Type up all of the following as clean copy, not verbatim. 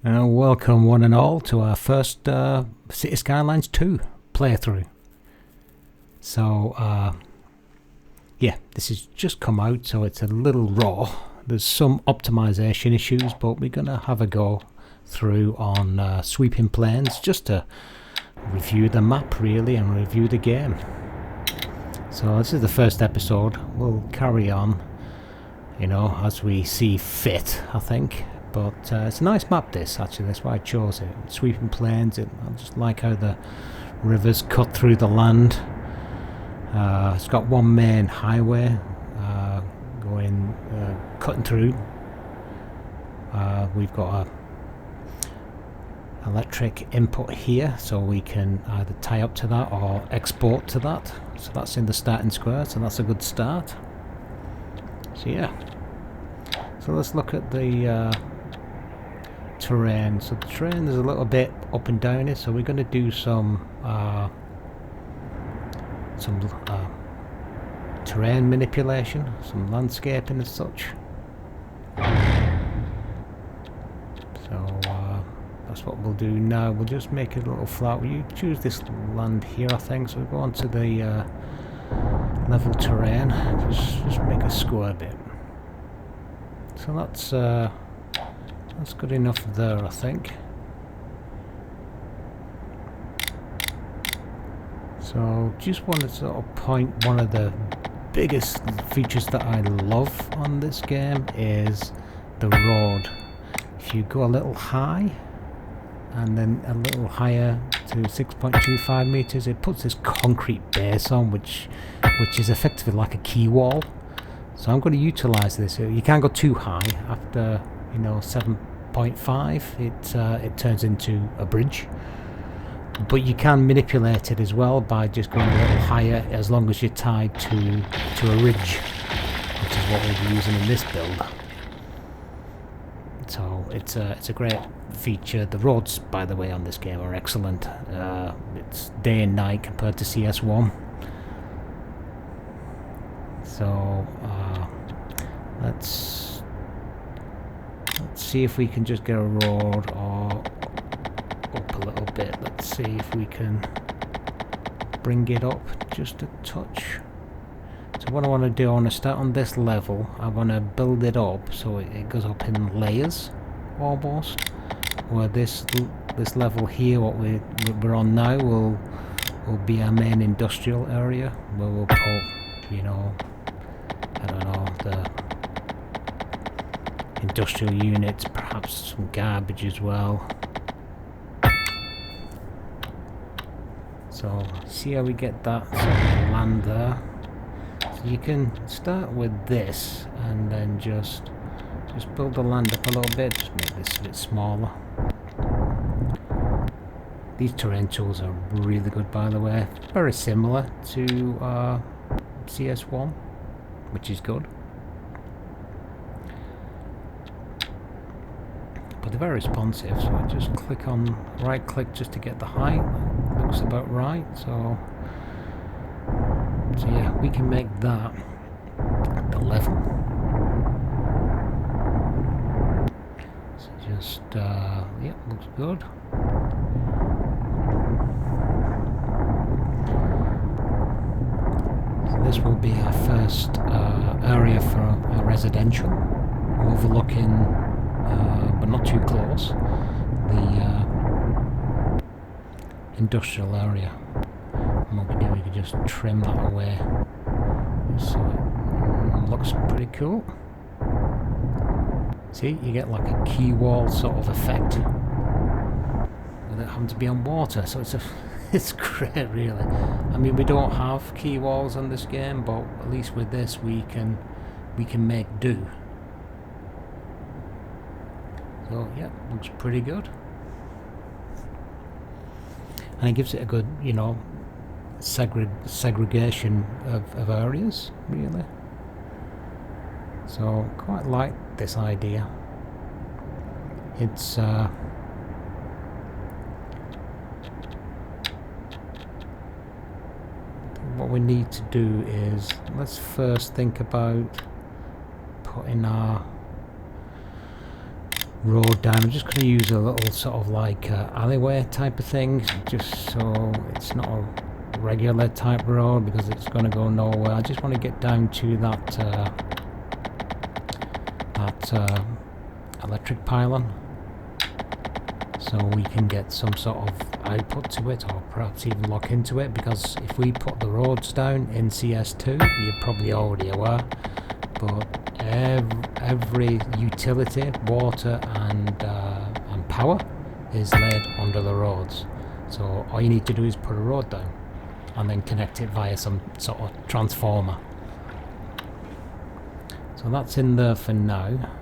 Welcome one and all to our first City Skylines 2 playthrough. So yeah, this has just come out, so it's a little raw. There's some optimization issues, but we're going to have a go through on sweeping planes just to review the map really and review the game. So this is the first episode. We'll carry on, you know, as we see fit, I think. But it's a nice map, this, actually. That's why I chose it. Sweeping plains. I just like how the rivers cut through the land. It's got one main highway cutting through. We've got a electric input here, so we can either tie up to that or export to that. So that's in the starting square, so that's a good start. So yeah. So let's look at the terrain. So the terrain is a little bit up and down, so we're going to do some terrain manipulation, some landscaping and such. So that's what we'll do now. We'll just make it a little flat. You choose this land here, I think. So we'll go on to the level terrain. Just make a square bit. So that's good enough there, I think. So just wanted to sort of point, one of the biggest features that I love on this game is the road. If you go a little high and then a little higher to 6.25 meters, it puts this concrete base on, which is effectively like a key wall. So I'm going to utilize this. You can't go too high. After 7.5 it turns into a bridge, but you can manipulate it as well by just going a little higher, as long as you're tied to a ridge, which is what we'll be using in this build. So it's a great feature. The roads, by the way, on this game are excellent. It's day and night compared to CS1. So let's see if we can just get a road or up a little bit. Let's see if we can bring it up just a touch. So what I want to do, I want to start on this level. I want to build it up so it goes up in layers almost. Where this level here, what we're on now, will be our main industrial area, where we'll put, I don't know, the industrial units, perhaps some garbage as well. So see how we get that sort of land there. So you can start with this and then just build the land up a little bit, just make this a bit smaller. These terrain tools are really good, by the way. Very similar to CS1, which is good. But they're very responsive, so I just right click just to get the height. Looks about right. So yeah, we can make that the level. So just yeah, looks good. So this will be our first area for a residential, overlooking, but not too close, the industrial area. And what we do, we can just trim that away, so it looks pretty cool. See, you get like a key wall sort of effect without having to be on water. So it's great, really. I mean, we don't have key walls on this game, but at least with this we can make do. So yeah, looks pretty good, and it gives it a good, segregation of areas, really. So quite like this idea. It's what we need to do is, let's first think about putting our road down. I'm just going to use a little sort of like alleyway type of thing, just so it's not a regular type road because it's going to go nowhere. I just want to get down to that electric pylon so we can get some sort of output to it, or perhaps even lock into it, because if we put the roads down in CS2, you're probably already aware, but every utility, water and power is laid under the roads. So all you need to do is put a road down and then connect it via some sort of transformer. So that's in there for now.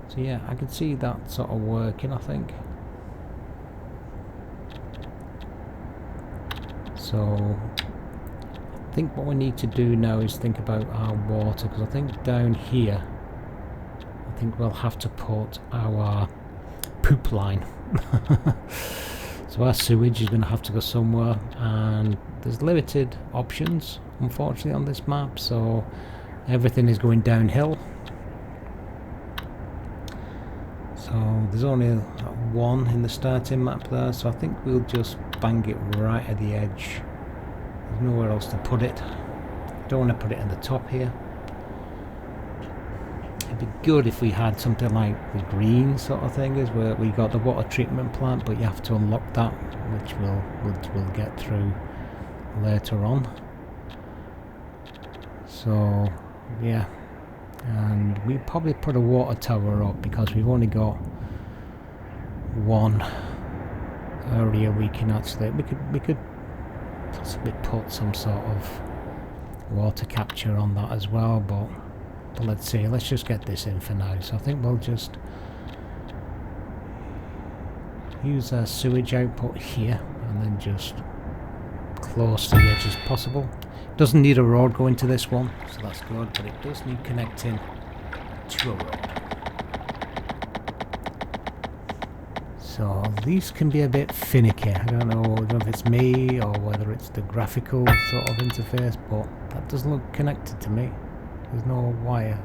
So yeah, I can see that sort of working, I think. So I think what we need to do now is think about our water, because I think down here I think we'll have to put our poop line. So our sewage is going to have to go somewhere, and there's limited options unfortunately on this map, so everything is going downhill. So there's only one in the starting map there, so I think we'll just bang it right at the edge. There's nowhere else to put it. Don't want to put it in the top here. It'd be good if we had something like the green sort of thing, is where we got the water treatment plant, but you have to unlock that, which we'll get through later on. So yeah, and we probably put a water tower up because we've only got one area we can actually, we could possibly put some sort of water capture on that as well, but let's see, let's just get this in for now. So I think we'll just use our sewage output here and then just close to the edge as possible. Doesn't need a road going to this one, so that's good, but it does need connecting to a road. So these can be a bit finicky. I don't know if it's me or whether it's the graphical sort of interface, but that doesn't look connected to me. There's no wire.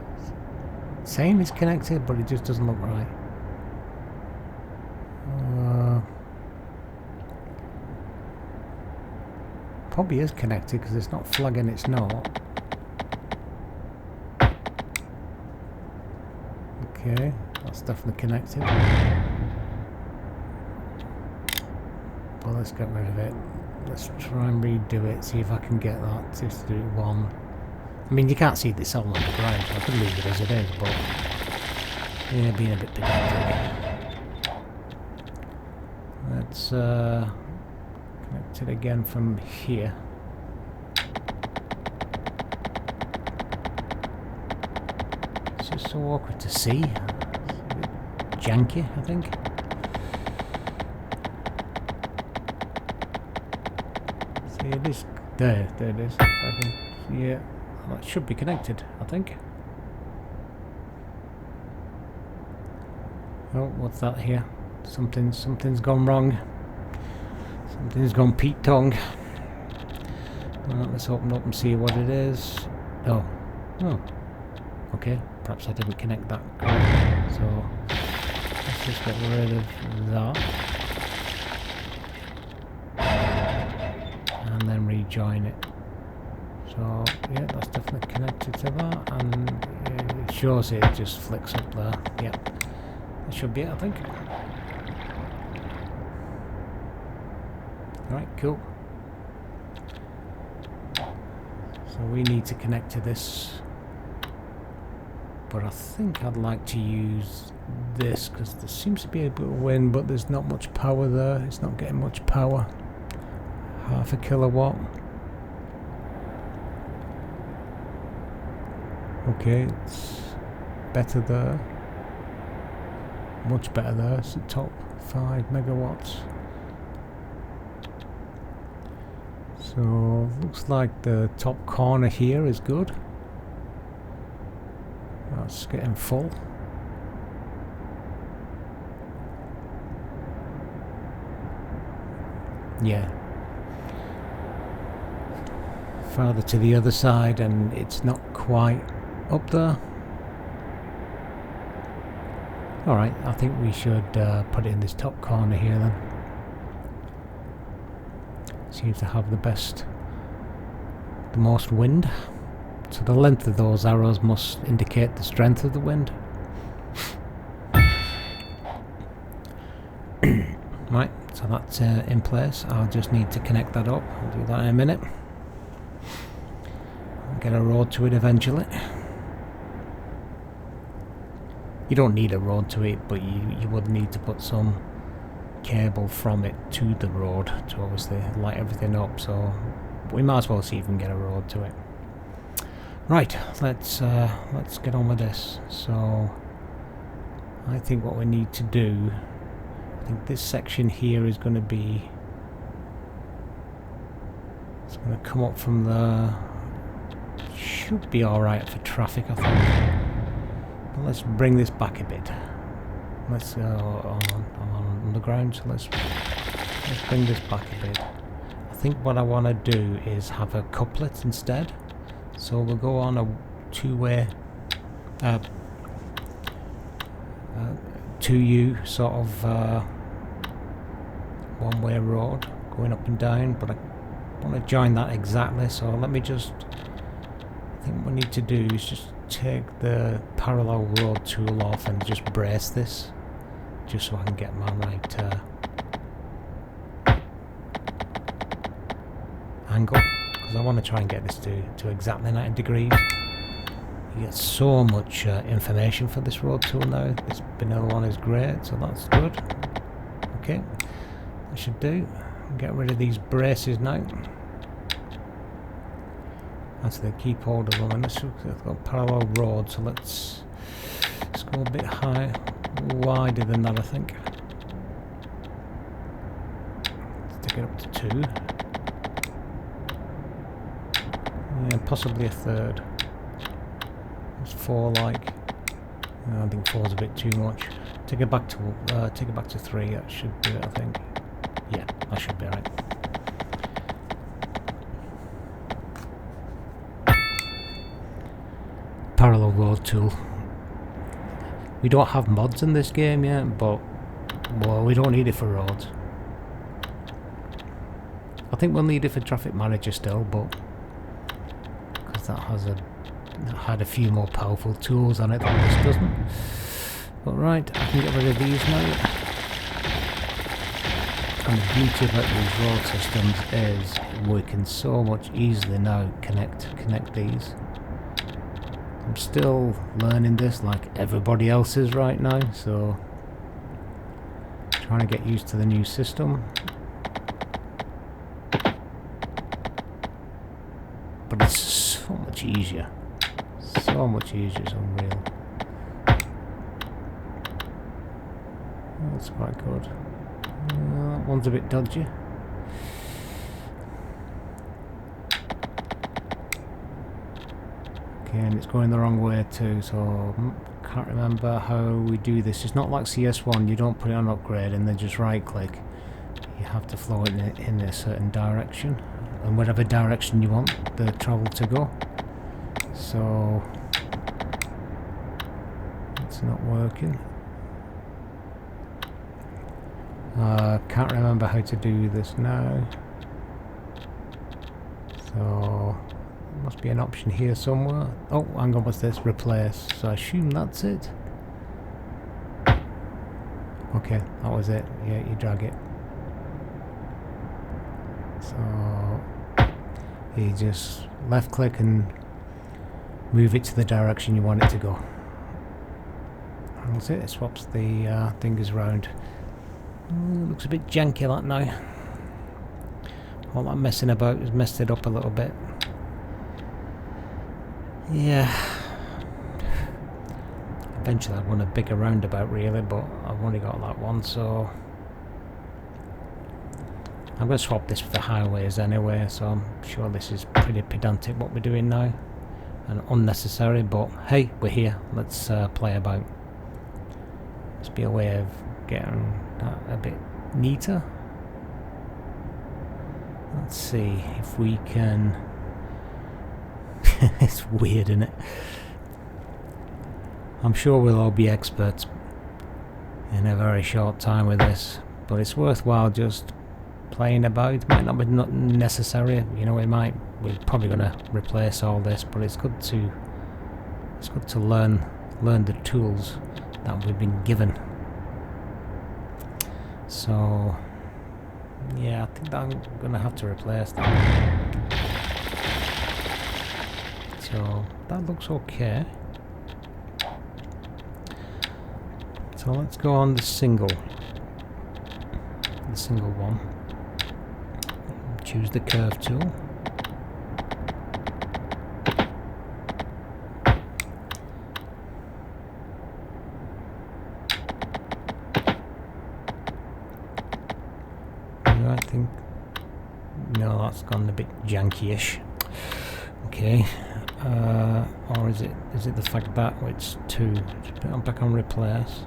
It's saying it's connected, but it just doesn't look right. Probably is connected because it's not flagging it's not. Okay, that's definitely connected. Well, let's get rid of it. Let's try and redo it, see if I can get that just to do one. I mean, you can't see this all on the ground, so I could leave it as it is, but yeah, being a bit pedantic. Let's connect it again from here. It's just so awkward to see. It's a bit janky, I think. See, it is there. There it is. I can, yeah, that should be connected, I think. Oh, what's that here? Something's gone wrong. Something's gone Pete Tong. Well, let's open up and see what it is. Oh, okay. Perhaps I didn't connect that correctly. So let's just get rid of that, and then rejoin it. So yeah, that's definitely connected to that, and it shows it just flicks up there. Yep, that should be it, I think. Alright, cool. So we need to connect to this, but I think I'd like to use this because there seems to be a bit of wind, but there's not much power there. It's not getting much power. 0.5 kilowatt. Okay, it's better there. Much better there. It's the top 5 megawatts. So looks like the top corner here is good. That's getting full. Yeah. Farther to the other side and it's not quite up there. Alright, I think we should put it in this top corner here then. Seems to have the most wind. So the length of those arrows must indicate the strength of the wind. Right, so that's in place. I'll just need to connect that up. I'll do that in a minute. I'll get a road to it eventually. You don't need a road to it, but you would need to put some cable from it to the road to obviously light everything up, so we might as well see if we can get a road to it. Right, let's get on with this. So I think what we need to do, I think this section here is going to be, it's going to come up from the, should be alright for traffic I think. But let's bring this back a bit. Let's go on the ground, so let's bring this back a bit. I think what I want to do is have a couplet instead. So we'll go on a two-way 2U sort of one-way road going up and down, but I want to join that exactly, so let me just, I think what we need to do is just take the parallel road tool off and just brace this, just so I can get my right angle, because I want to try and get this to exactly 90 degrees. You get so much information for this road tool now. This vanilla one is great, so that's good. Okay, that should do. Get rid of these braces now. That's the keep hold of them, and this has got parallel road, so let's go a bit higher, wider than that I think. Let's take it up to 2. Yeah, possibly a third. It's 4 like. No, I think 4 is a bit too much. Take it back to 3. That should do it, I think. Yeah, that should be right. Parallel road tool. We don't have mods in this game yet, but well, we don't need it for roads. I think we'll need it for traffic manager still, but because that has had a few more powerful tools on it than this doesn't. But right, I can get rid of these now. And the beauty about these road systems is we can so much easily now connect these. I'm still learning this like everybody else is right now, so trying to get used to the new system. But it's so much easier. So much easier, it's unreal. That's quite good. That one's a bit dodgy. Okay, and it's going the wrong way too, so can't remember how we do this. It's not like CS1, you don't put it on upgrade and then just right click. You have to flow it in a certain direction, and whatever direction you want the travel to go. So it's not working. Can't remember how to do this now. So there must be an option here somewhere. Oh, hang on, what's this? Replace. So I assume that's it. Okay, that was it. Yeah, you drag it. So you just left click and move it to the direction you want it to go. That's it. It swaps the fingers round. Looks a bit janky that now. All that messing about has messed it up a little bit. Yeah. Eventually I'd want a bigger roundabout really, but I've only got that one, so I'm going to swap this for the highways anyway, so I'm sure this is pretty pedantic what we're doing now and unnecessary, but hey, we're here. Let's play about. Must be a way of getting that a bit neater. Let's see if we can. It's weird, isn't it? I'm sure we'll all be experts in a very short time with this, but it's worthwhile just playing about. It might not be necessary, you know. We're probably going to replace all this, but it's good to learn the tools that we've been given. So yeah, I think that I'm going to have to replace that. So that looks okay. So let's go on the single one. Choose the curve tool. I think no, that's gone a bit janky-ish. Okay, or is it the fact that it's 2? Just put it back on replace.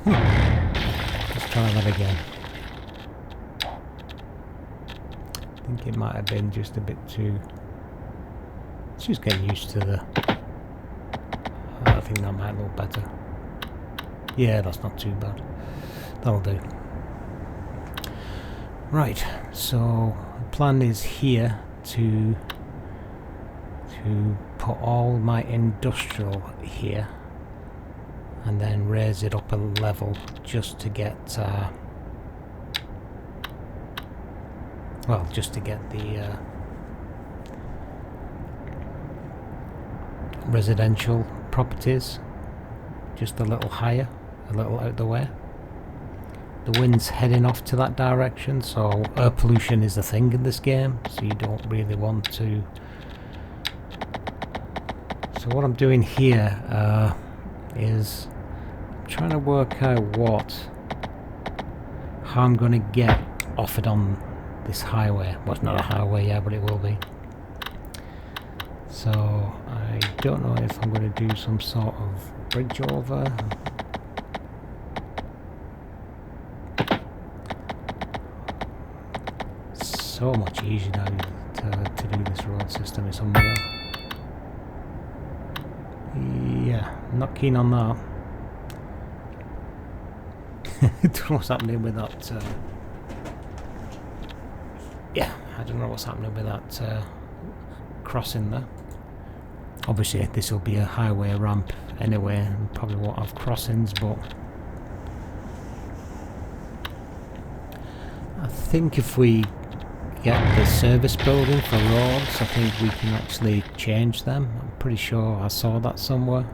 Let's try that again. I think it might have been just a bit too. It's just getting used to the. I think that might look better. Yeah, that's not too bad. That'll do. Right, so the plan is here to put all my industrial here and then raise it up a level just to get well, just to get the residential properties just a little higher, a little out the way. The wind's heading off to that direction, so air pollution is a thing in this game, so you don't really want to. So what I'm doing here is trying to work out how I'm going to get off it on this highway. Well, it's not a highway yet, but it will be. So I don't know if I'm going to do some sort of bridge over. So much easier now to do this road system. It's unreal. Yeah, I'm not keen on that. Don't know what's happening with that. Yeah, I don't know what's happening with that crossing there. Obviously, this will be a highway ramp anyway, and probably won't have crossings, but I think if we get the service building for roads, I think we can actually change them. I'm pretty sure I saw that somewhere,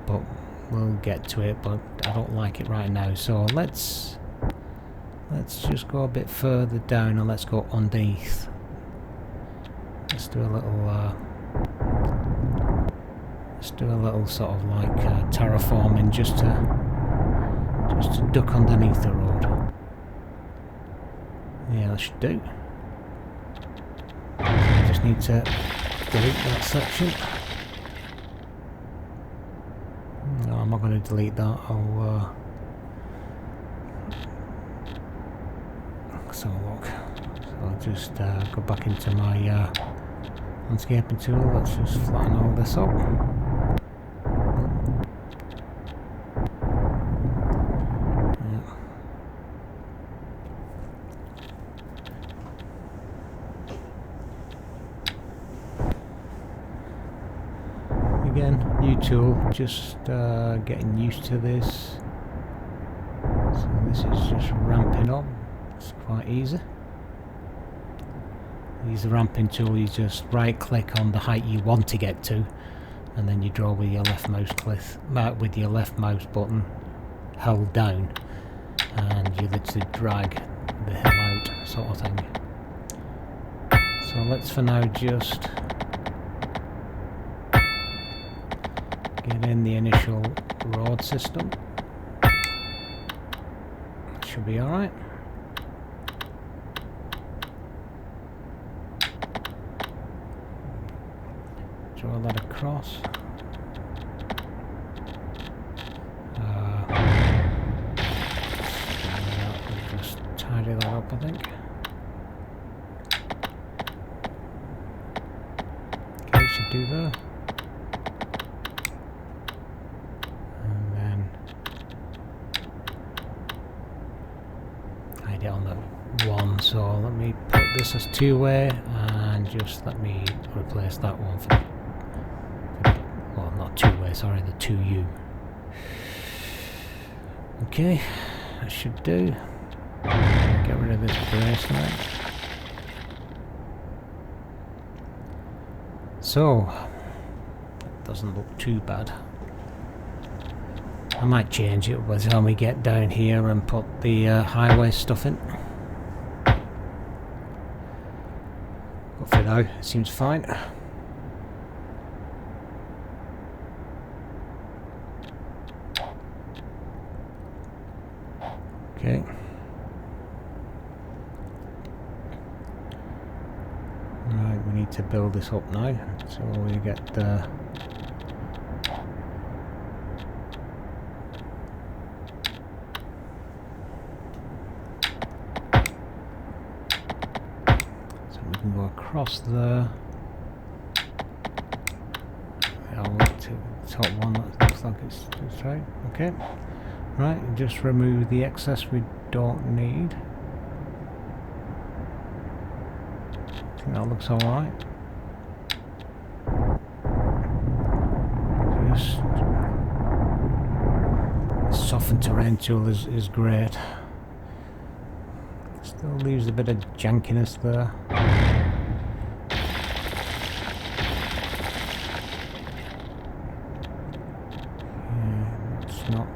but we'll get to it. But I don't like it right now, so let's just go a bit further down and let's go underneath. Let's do a little sort of like terraforming just to duck underneath the road. Yeah, that should do. I just need to delete that section. No, I'm not going to delete that. Let's have a look. So I'll just go back into my landscaping tool. Let's just flatten all this up. Again, new tool, just getting used to this. So this is just ramping up. It's quite easy. Use the ramping tool, you just right click on the height you want to get to, and then you draw with your left mouse button held down, and you literally drag the hill out, sort of thing. So let's for now just get in the initial road system. Should be alright. Draw that across. Just tidy that up, I think. need it on the 1, so let me put this as 2-way and just let me replace that one for well, not 2-way, sorry, the 2U. Okay, that should do. Get rid of this brace now. So, it doesn't look too bad. I might change it by the time we get down here and put the highway stuff in. But for now, it seems fine. Okay. Right, we need to build this up now, so we get the go across there. I'll look to the top one, that looks like it's right. Okay. Right, just remove the excess we don't need. I think that looks alright. Just the soften terrain tool is great. Still leaves a bit of jankiness there. It's not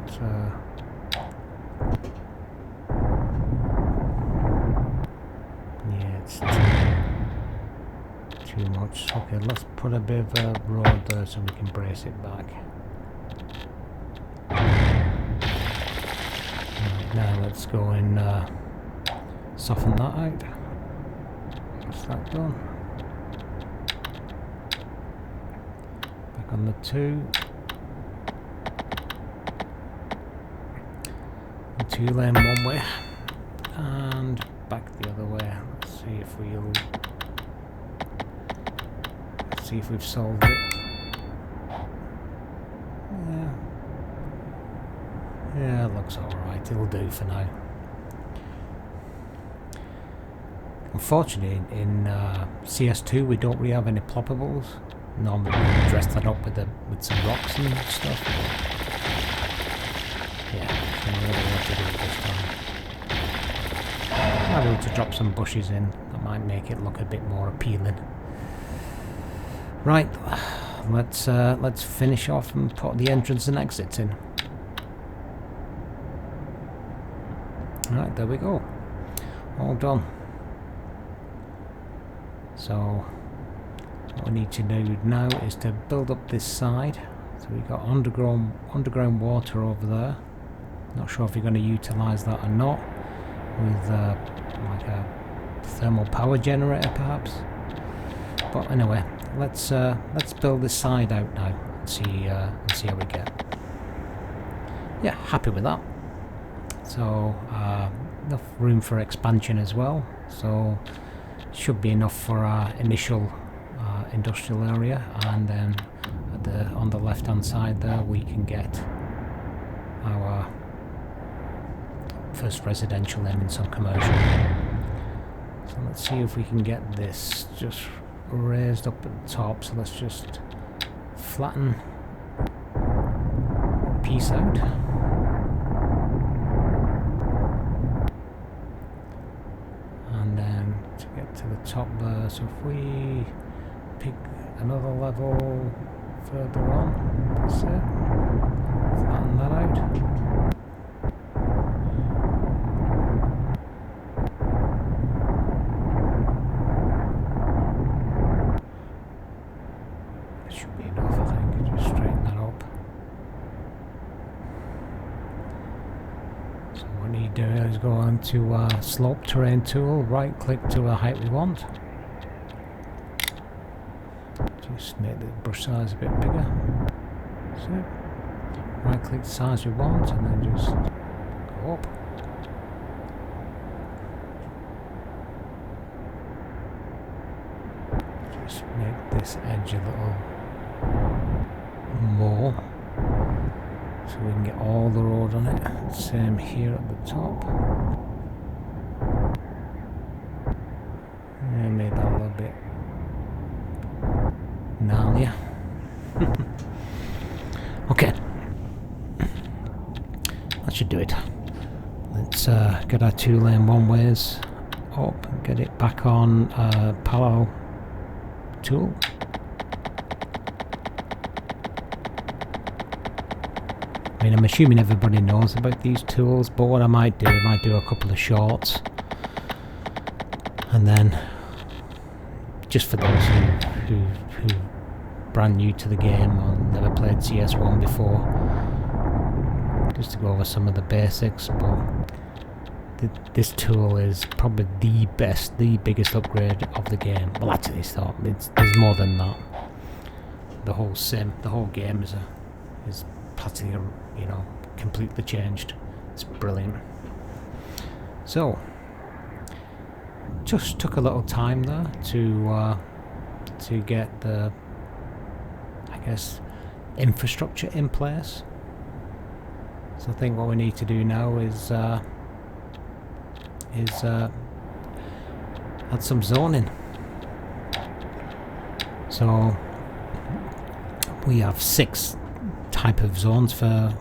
yeah, it's too much. Okay, let's put a bit of a road there so we can brace it back. Right, now let's go and soften that out. What's that done? Back on the 2. 2-lane one way and back the other way. Let's see if we've solved it. Yeah, it looks alright. It'll do for now. Unfortunately, in CS2 we don't really have any ploppables. Normally we dress that up with some rocks and stuff. Yeah, so what to do this time. I'll be able to drop some bushes in. That might make it look a bit more appealing. Right, let's finish off and put the entrance and exits in. Right, there we go. All done. So what we need to do now is to build up this side. So we've got underground water over there. Not sure if you're going to utilise that or not, with like a thermal power generator perhaps. But anyway, let's build this side out now and see how we get. Yeah, happy with that. So enough room for expansion as well. So should be enough for our initial industrial area, and then on the left hand side there we can get our first residential and some commercial. So let's see if we can get this just raised up at the top. So let's just flatten a piece out. And then to get to the top there, so if we pick another level further on, that's it, flatten that out. Go on to slope terrain tool, right click to a height we want. Just make the brush size a bit bigger. So right click the size we want and then just go up. Just make this edge a little more, so we can get all the road on it. Same here at the top. I made that a little bit gnarlier. Okay. That should do it. Let's get our 2-lane one-ways up and get it back on parallel tool. I mean, I'm assuming everybody knows about these tools, but what I might do a couple of shorts, and then just for those who brand new to the game or never played CS1 before, just to go over some of the basics. But this tool is probably the biggest upgrade of the game. Well, actually, there's more than that. The whole game is practically, you know, completely changed. It's brilliant. So, just took a little time there to get the, I guess, infrastructure in place. So I think what we need to do now is add some zoning. So we have 6 type of zones for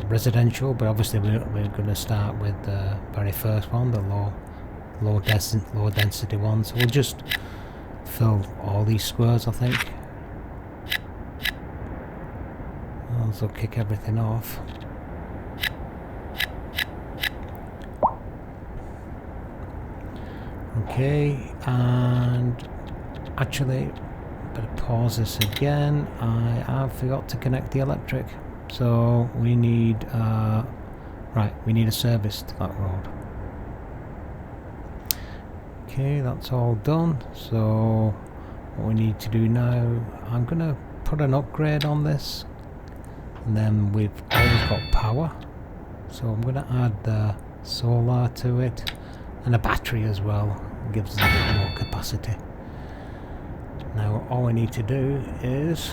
residential, but obviously we're going to start with the very first one, the low density one. So we'll just fill all these squares, I think. Also kick everything off. Okay, and actually, better pause this again. I have forgot to connect the electric, so we need we need a service to that road. Okay, that's all done. So what we need to do now, I'm gonna put an upgrade on this, and then we've always got power, so I'm gonna add the solar to it and a battery as well. It gives us a bit more capacity. Now all we need to do is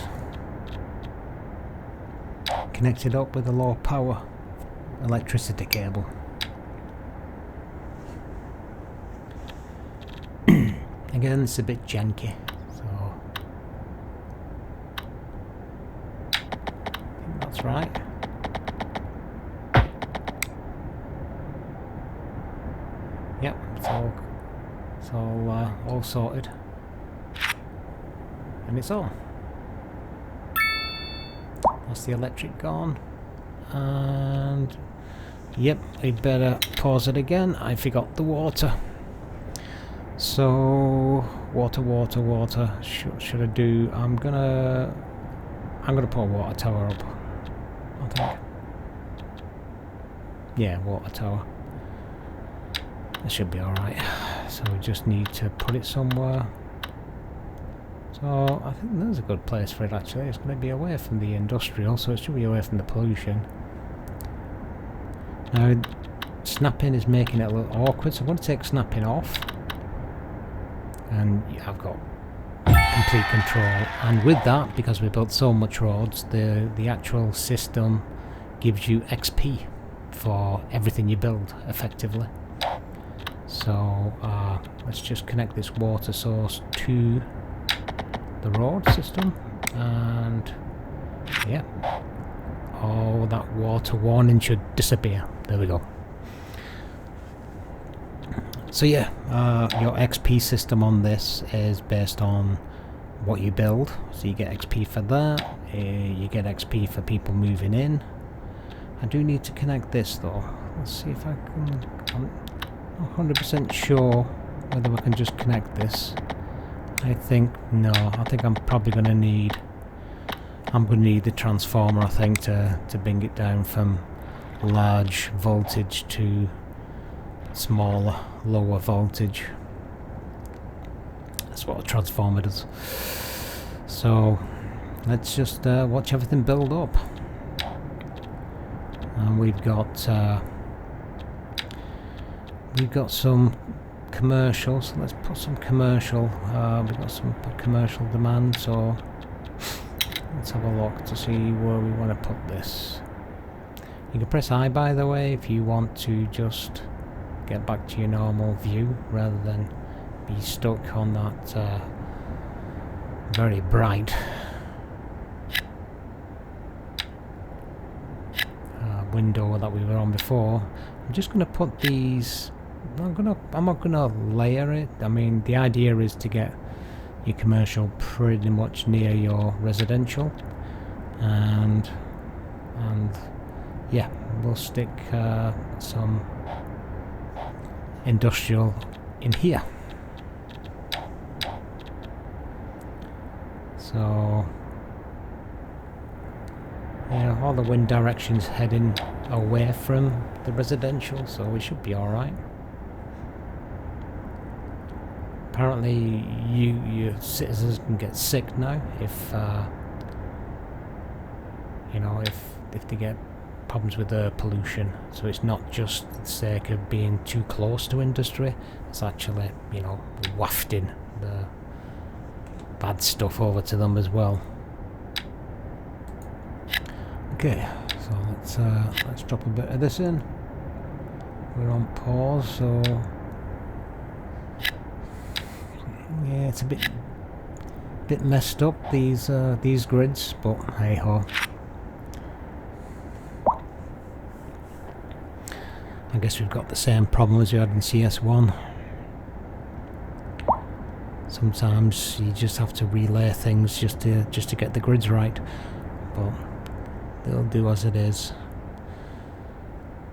connect it up with a low power electricity cable. Again, it's a bit janky, so I think that's right. Yep, it's all sorted. And it's on. That's the electric gone. And yep, I better pause it again. I forgot the water. So water. Should I do? I'm gonna put a water tower up, I think. Yeah, water tower. That should be alright. So we just need to put it somewhere. So I think there's a good place for it actually. It's going to be away from the industrial, so it should be away from the pollution. Now snapping is making it a little awkward, so I'm going to take snapping off. And yeah, I've got complete control. And with that, because we built so much roads, the actual system gives you XP for everything you build effectively. So let's just connect this water source to the road system, and yeah, all that water warning should disappear. There we go. So yeah, your XP system on this is based on what you build. So you get XP for that, you get XP for people moving in. I do need to connect this though. Let's see if I can. I'm not 100% sure whether I can just connect this. I think no. I think I'm probably going to need. I'm going to need the transformer, I think, to bring it down from large voltage to smaller, lower voltage. That's what a transformer does. So let's just watch everything build up. And we've got some commercial, so let's put some commercial. We've got some commercial demand, so let's have a look to see where we want to put this. You can press I, by the way, if you want to just get back to your normal view rather than be stuck on that very bright window that we were on before. I'm just going to put these. I'm not gonna layer it. I mean, the idea is to get your commercial pretty much near your residential, and yeah, we'll stick some industrial in here. So yeah, all the wind directions heading away from the residential, so we should be alright. Apparently your citizens can get sick now if you know, if they get problems with air pollution. So it's not just for the sake of being too close to industry, it's actually, you know, wafting the bad stuff over to them as well. Okay, so let's drop a bit of this in. We're on pause, so yeah, it's a bit messed up, these grids, but hey ho. I guess we've got the same problem as we had in CS1. Sometimes you just have to relay things just to get the grids right, but they'll do as it is.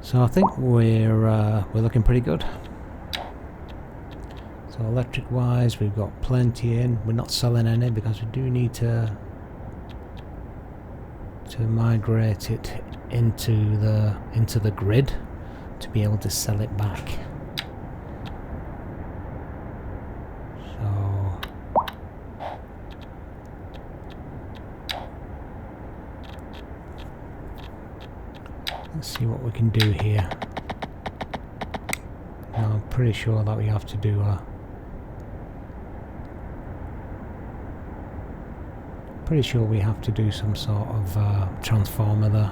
So I think we're looking pretty good. So electric wise, we've got plenty in. We're not selling any because we do need to migrate it into the grid to be able to sell it back. So let's see what we can do here. Now, I'm pretty sure that we have to do some sort of transformer there.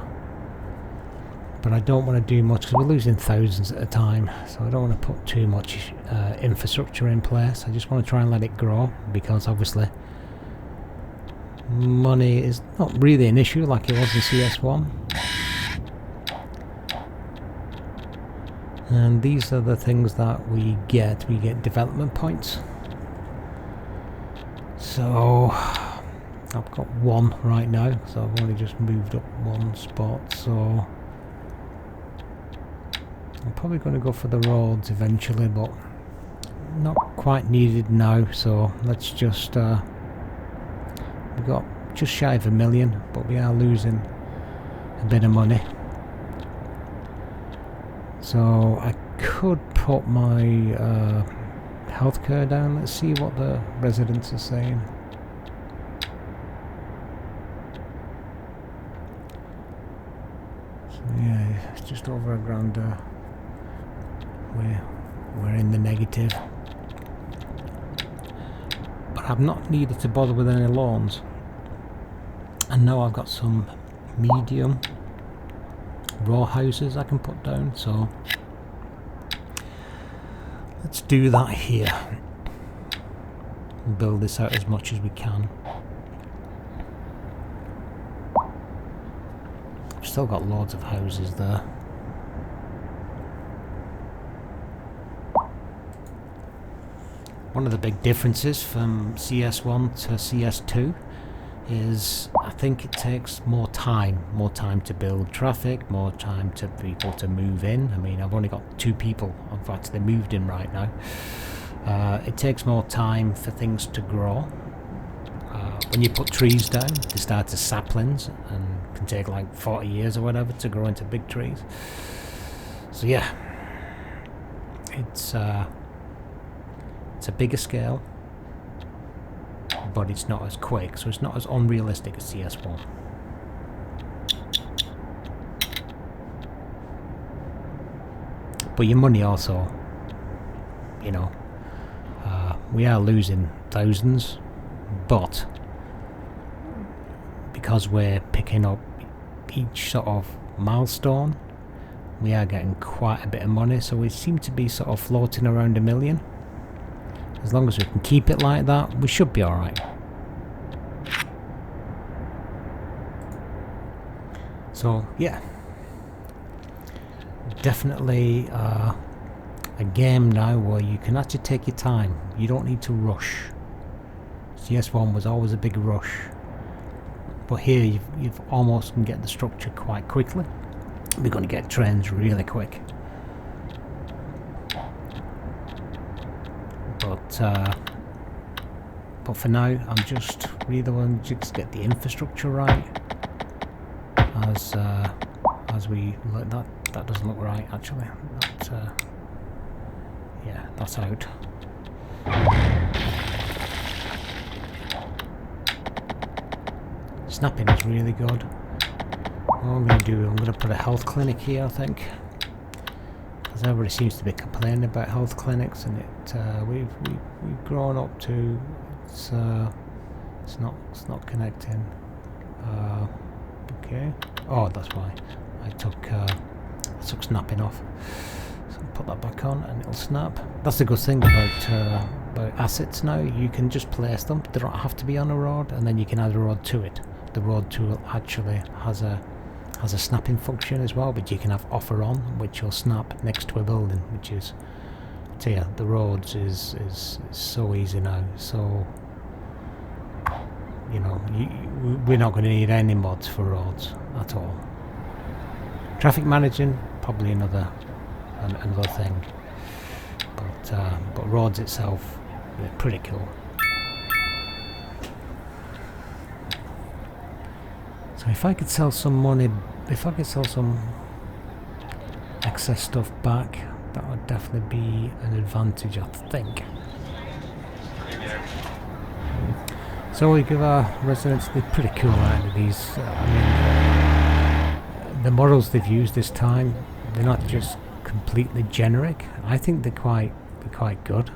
But I don't want to do much because we're losing thousands at a time, so I don't want to put too much infrastructure in place. I just want to try and let it grow, because obviously money is not really an issue like it was in CS1. And these are the things that we get. We get development points. So I've got one right now, so I've only just moved up one spot, so I'm probably going to go for the roads eventually, but not quite needed now. So let's just we've got just shy of 1 million, but we are losing a bit of money. So I could put my healthcare down. Let's see what the residents are saying. So yeah, it's just over $1,000. We're in the negative. But I've not needed to bother with any lawns. And now I've got some medium row houses I can put down, so let's do that here. Build this out as much as we can. We've still got loads of houses there. One of the big differences from CS1 to CS2 is I think it takes more time to build traffic, more time to people to move in. I mean, I've only got 2 people I've actually moved in right now. It takes more time for things to grow. When you put trees down, they start as saplings and can take like 40 years or whatever to grow into big trees. So yeah, it's a bigger scale, but it's not as quick, so it's not as unrealistic as CS1. But your money also, you know, we are losing thousands, but because we're picking up each sort of milestone, We are getting quite a bit of money, so we seem to be sort of floating around 1 million. As long as we can keep it like that, we should be alright. So yeah, definitely a game now where you can actually take your time. You don't need to rush. CS1 was always a big rush, but here you've almost can get the structure quite quickly. We're going to get trains really quick, but for now I'm just really want to just get the infrastructure right. As we look, that doesn't look right actually. Yeah, that's out. Snapping is really good. What I'm going to do, I'm going to put a health clinic here, I think, because everybody seems to be complaining about health clinics, and we've grown up to it's not connecting. Okay. Oh, that's why I took snapping off. So put that back on, and it'll snap. That's the good thing about assets now. You can just place them. They don't have to be on a road, and then you can add a road to it. The road tool actually has a snapping function as well, but you can have offer on, which will snap next to a building, which is, I tell you, the roads is so easy now. So you know, we're not going to need any mods for roads at all. Traffic managing, probably another thing, but roads itself, they're pretty cool. So if I could sell some money, if I could sell some excess stuff back, that would definitely be an advantage, I think. So we give our residents, they're pretty cool, aren't they, these? I mean, the models they've used this time, they're not just completely generic. I think they're quite good.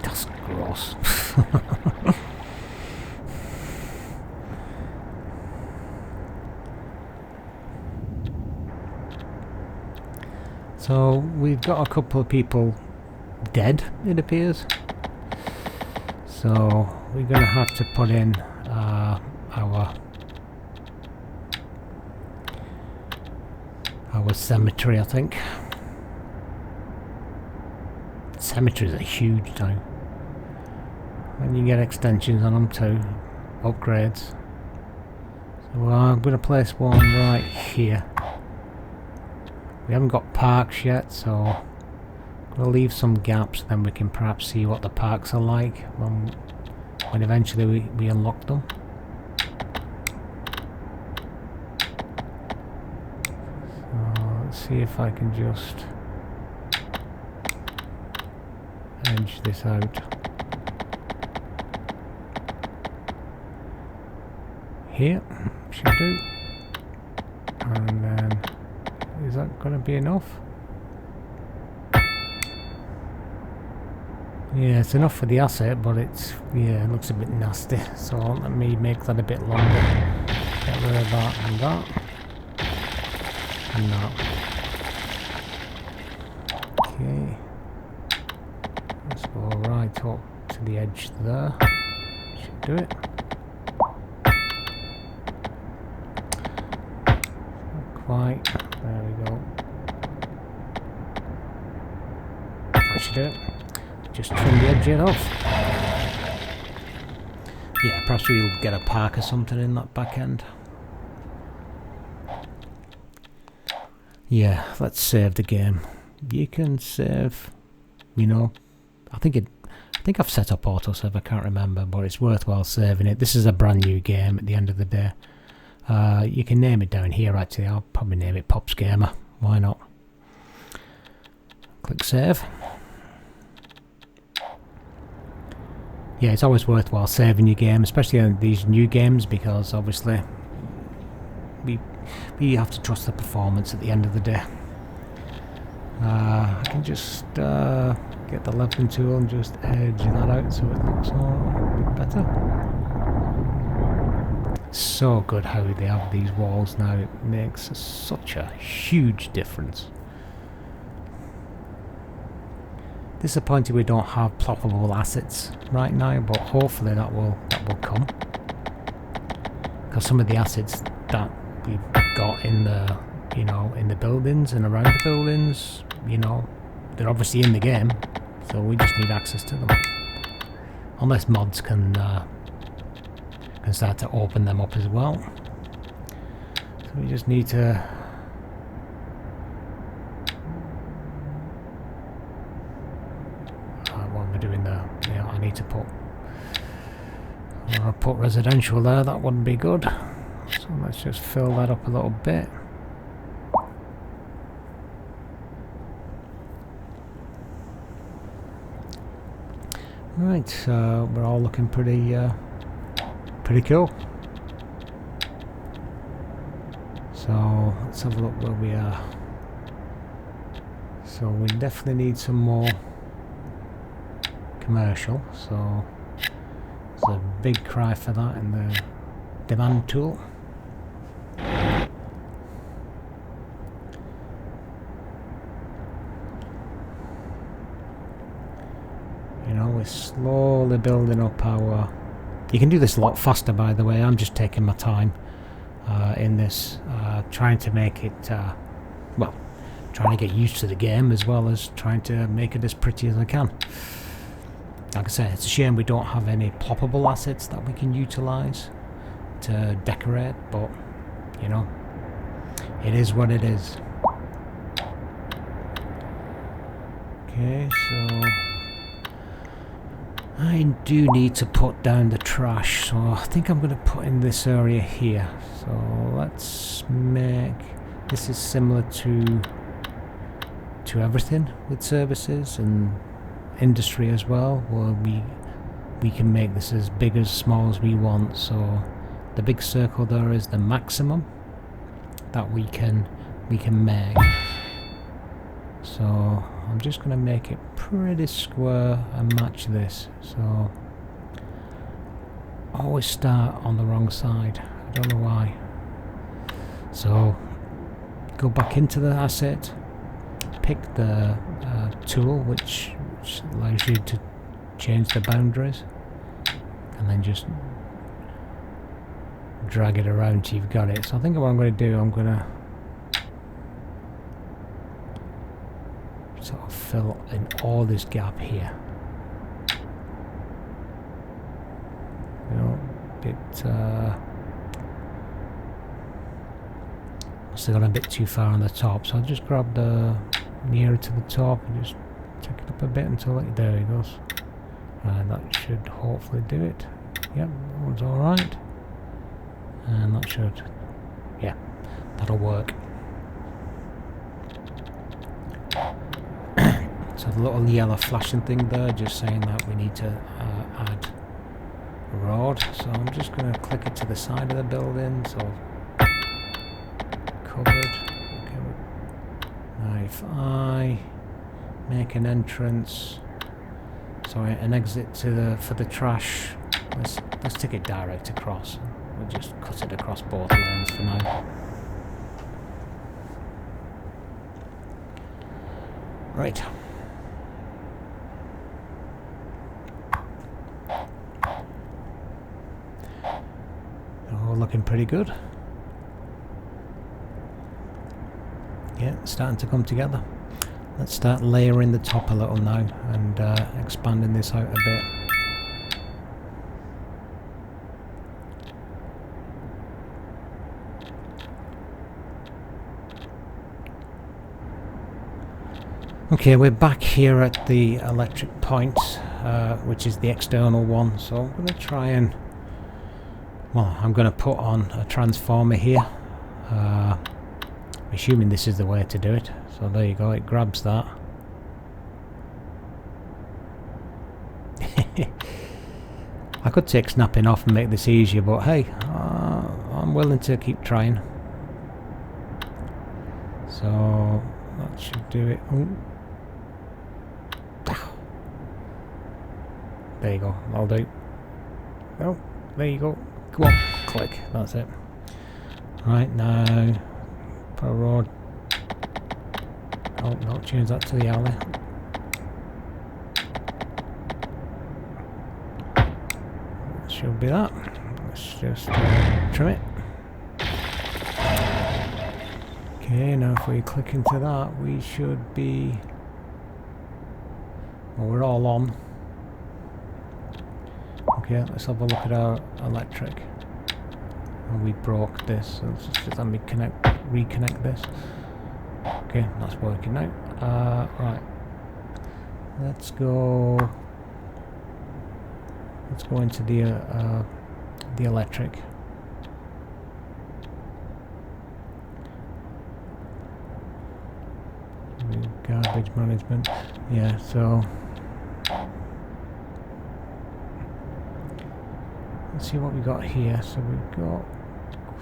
That's gross. So we've got a couple of people dead, it appears. So we're going to have to put in our cemetery, I think. Cemeteries are huge now. And you get extensions on them too, upgrades. So I'm going to place one right here. We haven't got parks yet, so we'll leave some gaps, then we can perhaps see what the parks are like when eventually we unlock them. So let's see if I can just edge this out. Here, should do. And then, is that going to be enough? Yeah, it's enough for the asset, but it's, yeah, it looks a bit nasty. So let me make that a bit longer. Get rid of that and that. And that. Okay. Let's go right up to the edge there. Should do it. Not quite. There we go. That should do it. Just trim the edge off. Yeah, perhaps we'll get a park or something in that back end. Yeah, let's save the game. You can save, you know, I think I've set up autosave, I can't remember, but it's worthwhile saving it. This is a brand new game at the end of the day. You can name it down here actually. I'll probably name it PopsGamer. Why not? Click save. Yeah, it's always worthwhile saving your game, especially on these new games, because obviously we have to trust the performance at the end of the day. I can just get the leveling tool and just edge that out so it looks a bit better. So good how they have these walls now. It makes such a huge difference. Disappointed we don't have ploppable assets right now, but hopefully that will come. Because some of the assets that we've got in the, you know, in the buildings and around the buildings, you know, they're obviously in the game, so we just need access to them. Unless mods can start to open them up as well. So we just need to while we're doing the, yeah, I need to put, I'll put residential there, that wouldn't be good. So let's just fill that up a little bit. Right, so we're all looking pretty cool. So let's have a look where we are. So we definitely need some more commercial, so there's a big cry for that in the demand tool. You know, we're slowly building up our... You can do this a lot faster, by the way. I'm just taking my time in this, trying to make it, well, trying to get used to the game as well as trying to make it as pretty as I can. Like I said, it's a shame we don't have any ploppable assets that we can utilise to decorate, but, you know, it is what it is. Okay, so I do need to put down the trash, so I think I'm going to put in this area here. So let's make... This is similar to everything with services and industry as well, where we can make this as big as small as we want. So the big circle there is the maximum that we can make. So I'm just going to make it pretty square and match this. So always start on the wrong side, I don't know why. So go back into the asset, pick the tool which allows you to change the boundaries, and then just drag it around till you've got it. So I think what I'm going to do, I'm going to sort of fill in all this gap here. You know, a bit must have gone a bit too far on the top, so I'll just grab the nearer to the top and just take it up a bit until it, there it goes. Right, that should hopefully do it. Yep, that one's alright. And that should, yeah, that'll work. So the little yellow flashing thing there, just saying that we need to add a road. So I'm just going to click it to the side of the building, so covered. Okay. Now if I make an entrance, sorry, an exit to the for the trash, let's take it direct across. We'll just cut it across both lanes for now. Right. All looking pretty good. Yeah, it's starting to come together. Let's start layering the top a little now and expanding this out a bit. Okay, we're back here at the electric point, which is the external one. So I'm going to try and, well, I'm going to put on a transformer here. Assuming this is the way to do it. So there you go, it grabs that. I could take snapping off and make this easier, but hey, I'm willing to keep trying. So that should do it. Ooh. There you go, I'll do. Oh, there you go. Come on, click. That's it. Right, now put a road. Oh no, change that to the alley. Should be that. Let's just trim it. Okay, now if we click into that, we should be... well, we're all on. Okay, let's have a look at our electric. Oh, we broke this, so let's just let me reconnect this. Okay, that's working now. Right. Let's go into the electric. Garbage management. Yeah, so let's see what we got here. So we've got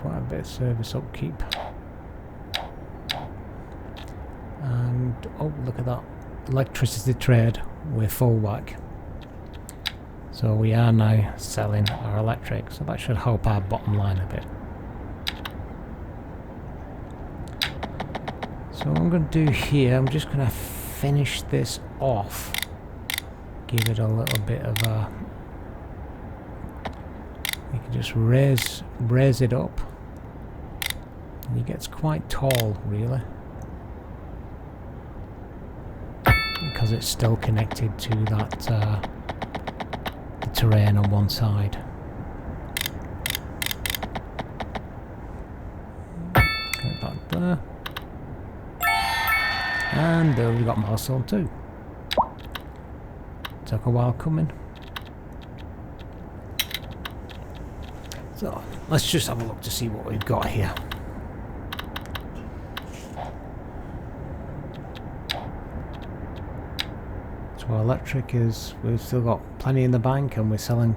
quite a bit of service upkeep. And oh, look at that. Electricity trade, we're full whack. So we are now selling our electric, so that should help our bottom line a bit. So what I'm going to do here, I'm just going to finish this off. Give it a little bit of a... you can just raise it up. And it gets quite tall, really. Because it's still connected to that the terrain on one side. Get that there. And we've got milestone 2. Took a while coming. So let's just have a look to see what we've got here. So our electric is, we've still got plenty in the bank, and we're selling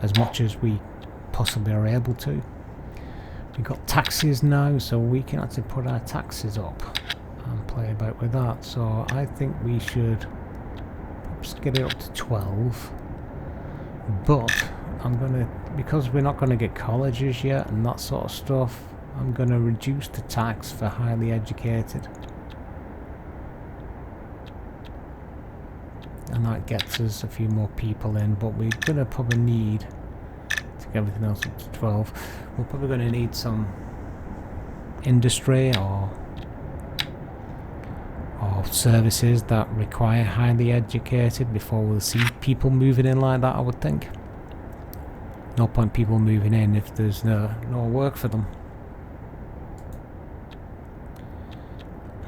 as much as we possibly are able to. We've got taxes now, so we can actually put our taxes up and play about with that. So I think we should perhaps get it up to 12. But I'm gonna, because we're not gonna get colleges yet and that sort of stuff, I'm gonna reduce the tax for highly educated. And that gets us a few more people in, but we're gonna probably need to get everything else up to 12. We're probably gonna need some industry or services that require highly educated before we'll see people moving in like that, I would think. No point people moving in if there's no work for them.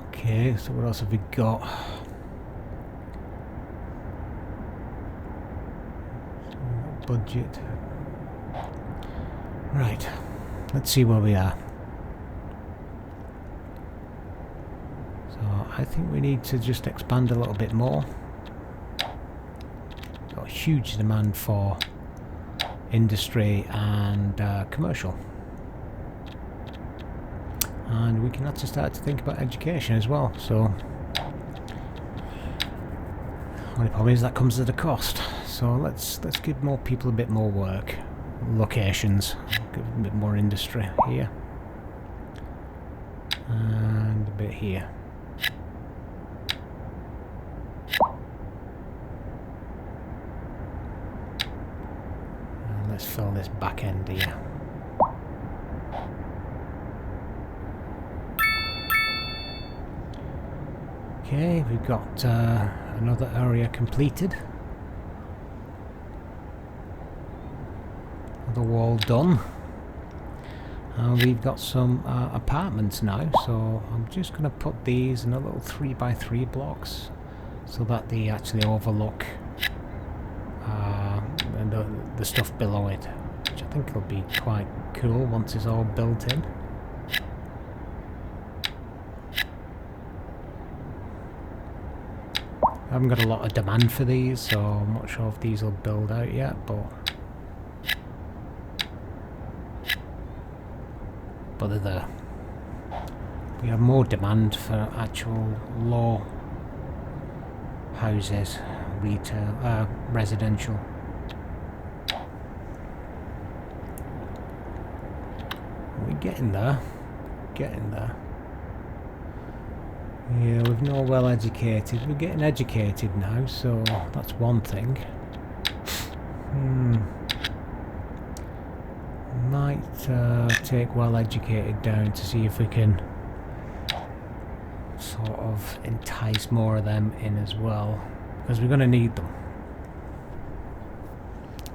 Okay, so what else have we got? Budget. Right, let's see where we are. So I think we need to just expand a little bit more. Got a huge demand for industry and commercial. And we can actually start to think about education as well. So only problem is that comes at a cost. So let's give more people a bit more work. Locations. Give a bit more industry here. And a bit here. And let's fill this back end here. Okay, we've got another area completed. The wall done. We've got some apartments now, so I'm just going to put these in a little 3x3 blocks so that they actually overlook the stuff below it, which I think will be quite cool once it's all built in. I haven't got a lot of demand for these, so I'm not sure if these will build out yet, but they're there. We have more demand for actual low houses, retail, residential. We're getting there. Getting there. Yeah, we've not well educated. We're getting educated now, so that's one thing. Might take well educated down to see if we can sort of entice more of them in as well, because we're going to need them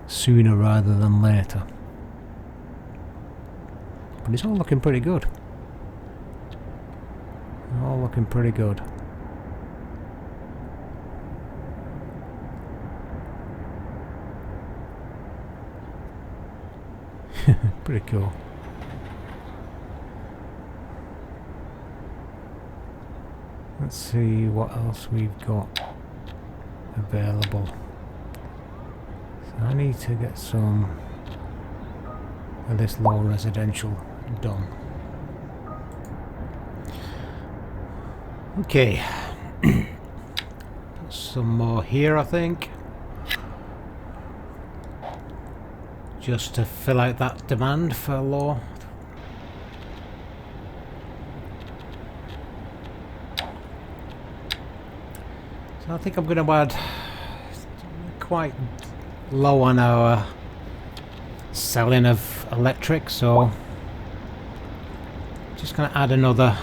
sooner rather than later. But it's all looking pretty good. All looking pretty good. Pretty cool. Let's see what else we've got available. So I need to get some of this low residential done. Okay. Some more here, I think. Just to fill out that demand for low. So I think I'm going to add quite low on our selling of electric, so just going to add another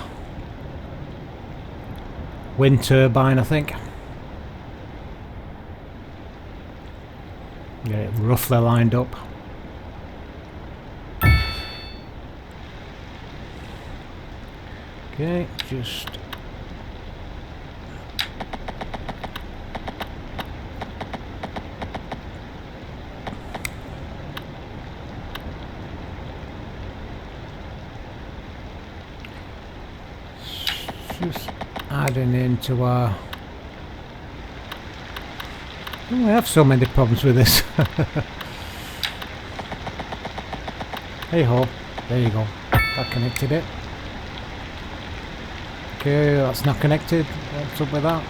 wind turbine, I think. Get it roughly lined up. Okay, just adding into our... Oh, we have so many problems with this. Hey ho, there you go. That connected it. Okay, that's not connected. What's up with that?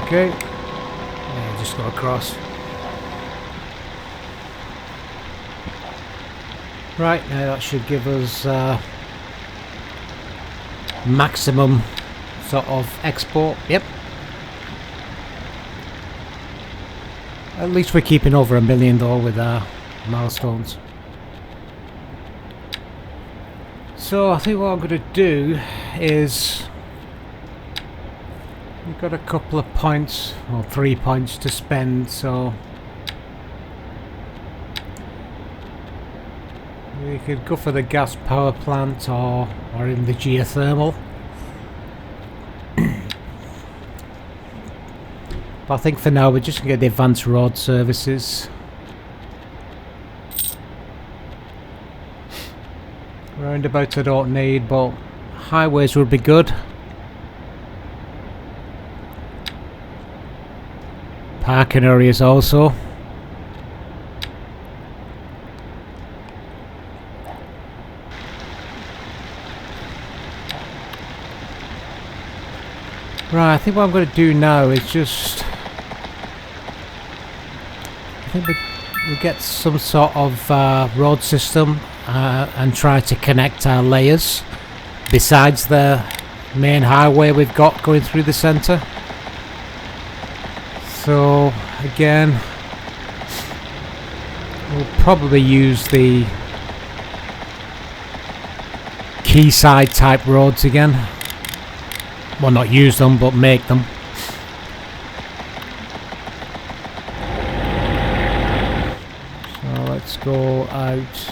Okay. Yeah, just go across. Right, now that should give us maximum sort of export. Yep. At least we're keeping over 1 million though with our milestones. So I think what I'm going to do is, we've got a couple of points, or 3 points to spend, so we could go for the gas power plant or in the geothermal. But I think for now we're just going to get the advanced road services. Roundabouts I don't need, but highways would be good. Parking areas also. Right, I think what I'm going to do now is just... I think we get some sort of road system and try to connect our layers besides the main highway we've got going through the centre. So again, we'll probably use the quayside type roads again. Well, not use them, but make them. So let's go out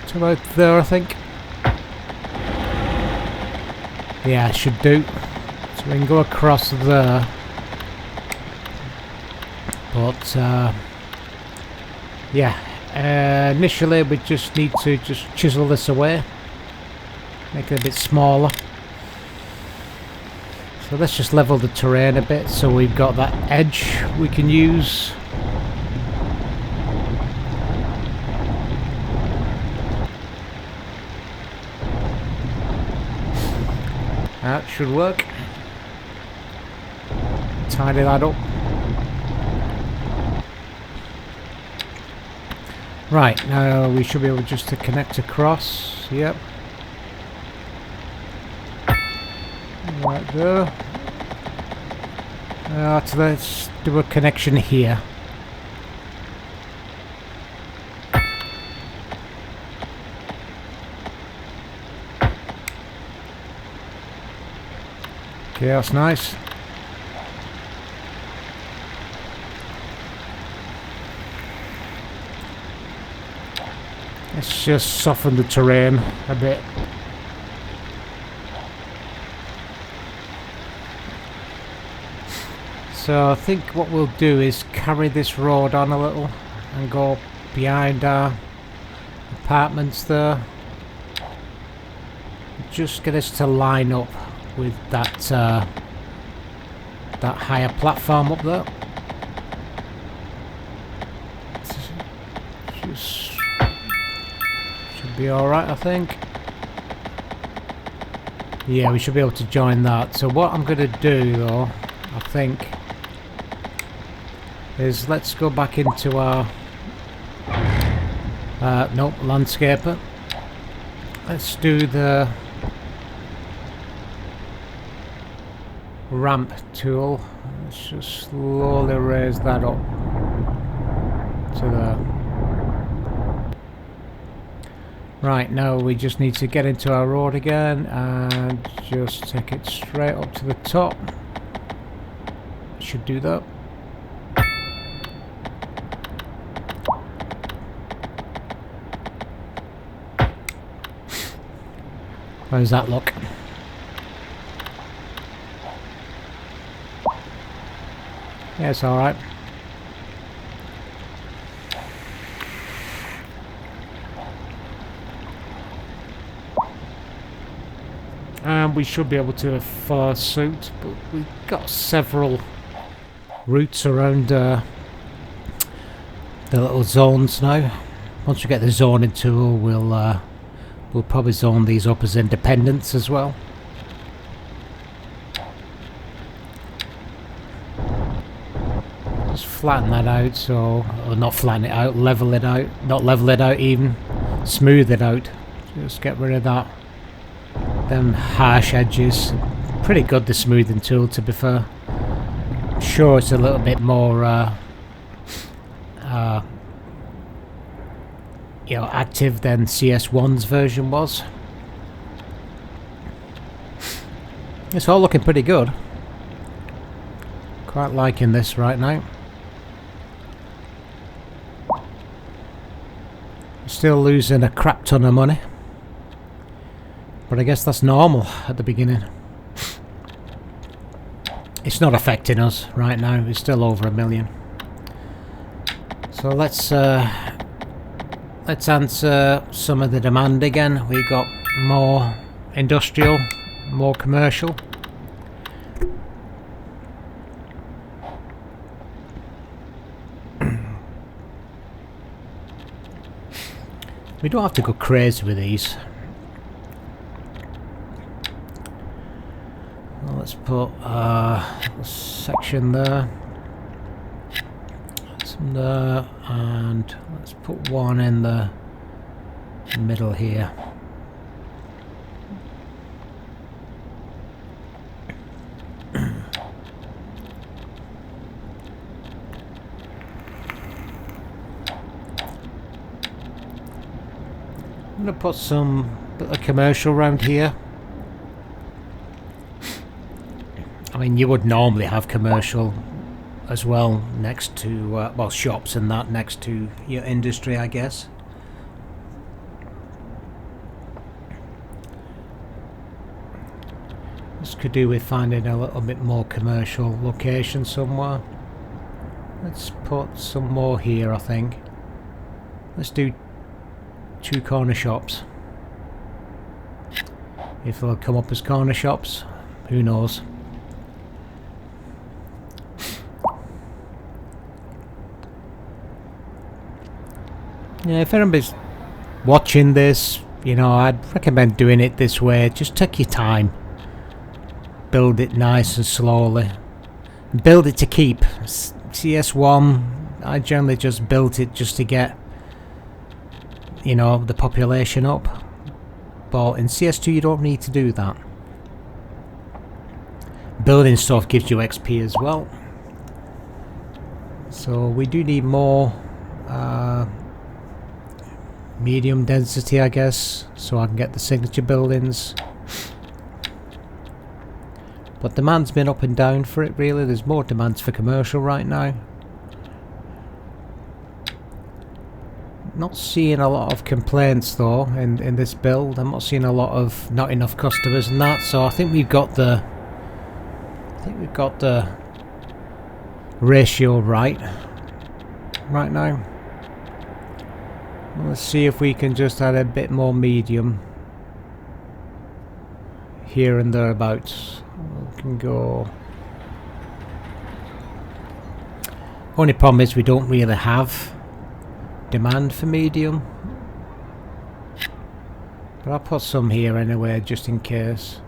to about there, I think. Yeah, should do. So we can go across there. But, yeah. Initially, we just need to just chisel this away. Make it a bit smaller. So let's just level the terrain a bit so we've got that edge we can use. That should work. Tidy that up. Right, now we should be able just to connect across. Yep. Right there. So let's do a connection here. Okay, that's nice. Let's just soften the terrain a bit. So I think what we'll do is carry this road on a little and go behind our apartments there. Just get us to line up with that that higher platform up there. Just should be alright, I think. Yeah, we should be able to join that. So what I'm going to do though, I think, is let's go back into our nope, landscaper. Let's do the ramp tool. Let's just slowly raise that up to there. Right, now we just need to get into our road again and just take it straight up to the top. Should do that. How does that look? Yeah, it's alright. And we should be able to follow suit, but we've got several routes around the little zones now. Once we get the zoning tool, we'll probably zone these up as independents as well. Just flatten that out, so, or not flatten it out, level it out, not level it out even, smooth it out. Just get rid of that, them harsh edges. Pretty good, the smoothing tool, to be fair. I'm sure it's a little bit more you know, active than CS1's version was. It's all looking pretty good. Quite liking this right now. Still losing a crap ton of money, but I guess that's normal at the beginning. It's not affecting us right now. It's still over 1 million. So let's answer some of the demand again. We got more industrial, more commercial. We don't have to go crazy with these. Well, let's put a section there, some there, and let's put one in the middle here. I'm going to put some bit of commercial around here. I mean, you would normally have commercial as well next to, well, shops and that next to your industry, I guess. This could do with finding a little bit more commercial location somewhere. Let's put some more here, I think. Let's do 2 corner shops. If they'll come up as corner shops, who knows. Yeah, if anybody's watching this, you know, I'd recommend doing it this way. Just take your time. Build it nice and slowly. Build it to keep. CS1, I generally just built it just to get you know, the population up. But in CS2 you don't need to do that. Building stuff gives you XP as well. So we do need more medium density, I guess, so I can get the signature buildings. But demand's been up and down for it, really. There's more demands for commercial right now. Not seeing a lot of complaints though in this build. I'm not seeing a lot of not enough customers and that, so I think we've got the ratio right now. Let's see if we can just add a bit more medium here and thereabouts. We can go. Only problem is we don't really have demand for medium, but I'll put some here anyway just in case.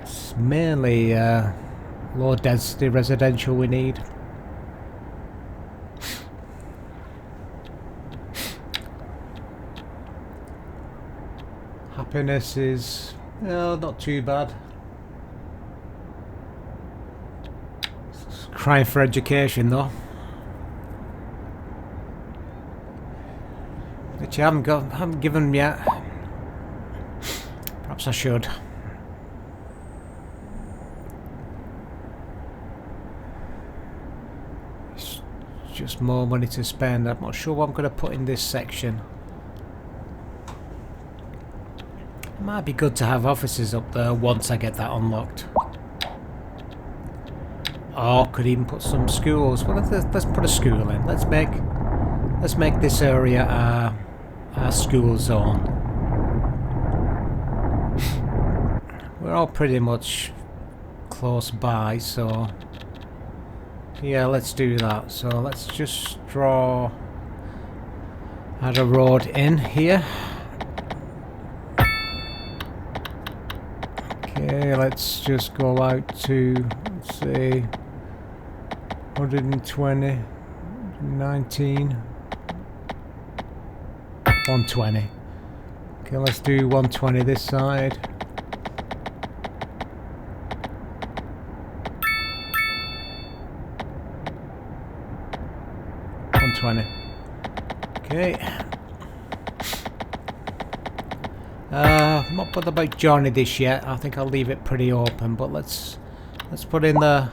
It's mainly low density residential we need. Happiness is not too bad. It's crying for education though, which I haven't given them yet. Perhaps I should. It's just more money to spend. I'm not sure what I'm going to put in this section. Might be good to have offices up there once I get that unlocked. Or could even put some schools. Well, let's put a school in. Let's make this area our school zone. We're all pretty much close by, so yeah, let's do that. So let's just add a road in here. Okay, let's just go out to, let's say, 120, 19, 120. Okay, let's do 120 this side. Okay. I'm not bothered about joining this yet. I think I'll leave it pretty open, but let's put in the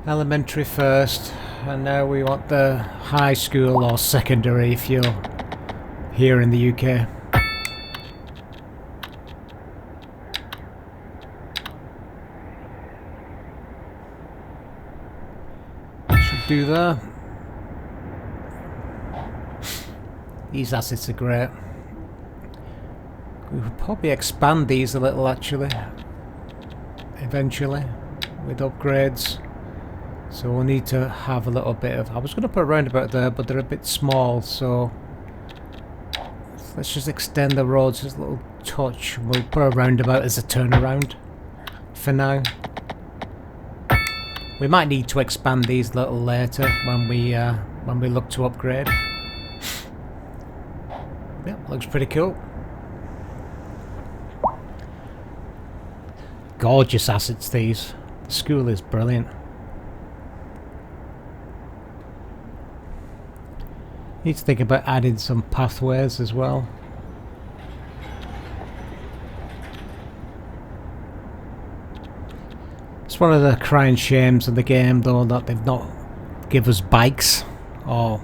elementary first, and now we want the high school or secondary if you're here in the UK. Should do that. These assets are great. We could probably expand these a little actually, eventually, with upgrades. So we'll need to have a little bit of... I was going to put a roundabout there, but they're a bit small, so let's just extend the roads just a little touch. We'll put a roundabout as a turnaround for now. We might need to expand these a little later when we look to upgrade. Yep, looks pretty cool. Gorgeous assets these. The school is brilliant. Need to think about adding some pathways as well. It's one of the crying shames of the game though that they've not give us bikes or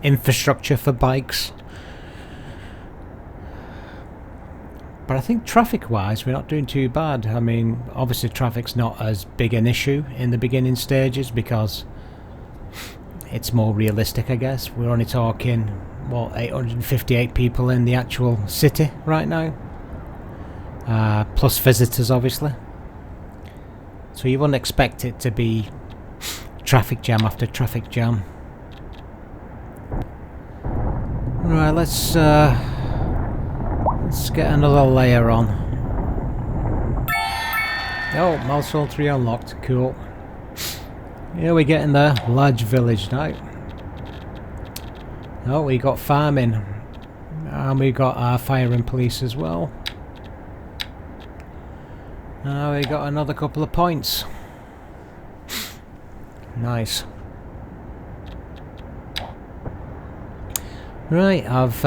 infrastructure for bikes. But I think traffic-wise, we're not doing too bad. I mean, obviously traffic's not as big an issue in the beginning stages because it's more realistic, I guess. We're only talking, what, 858 people in the actual city right now. Plus visitors, obviously. So you wouldn't expect it to be traffic jam after traffic jam. Right, let's get another layer on. Oh, milestone 3 unlocked. Cool. Yeah, we're getting there. Large village now. Oh, we got farming. And we got our fire and police as well. We got another couple of points. Nice. Right, I've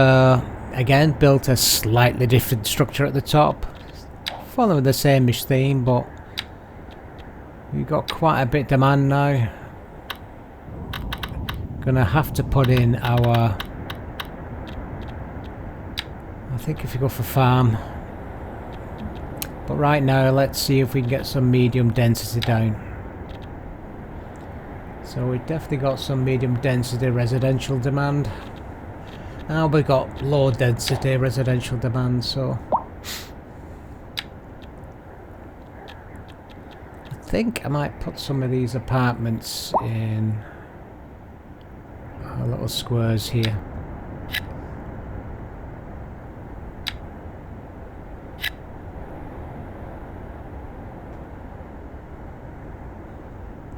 again built a slightly different structure at the top, following the same-ish theme, but we've got quite a bit of demand now. Gonna have to put in our, I think if you go for farm, but right now let's see if we can get some medium density down. So we've definitely got some medium density residential demand. Now we've got low density residential demand, so I think I might put some of these apartments in our little squares here.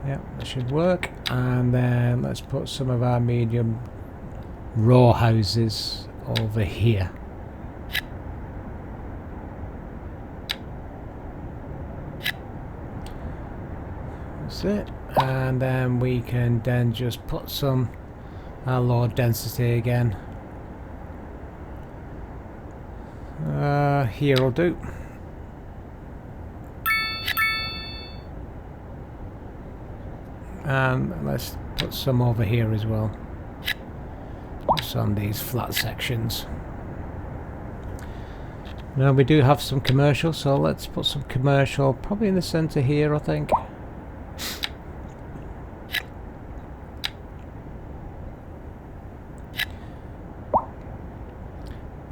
Yep, that should work. And then let's put some of our medium row houses over here. That's it. And then we can then just put some low density again. Here will do. And let's put some over here as well. Just on these flat sections. Now we do have some commercial, so let's put some commercial probably in the center here, I think.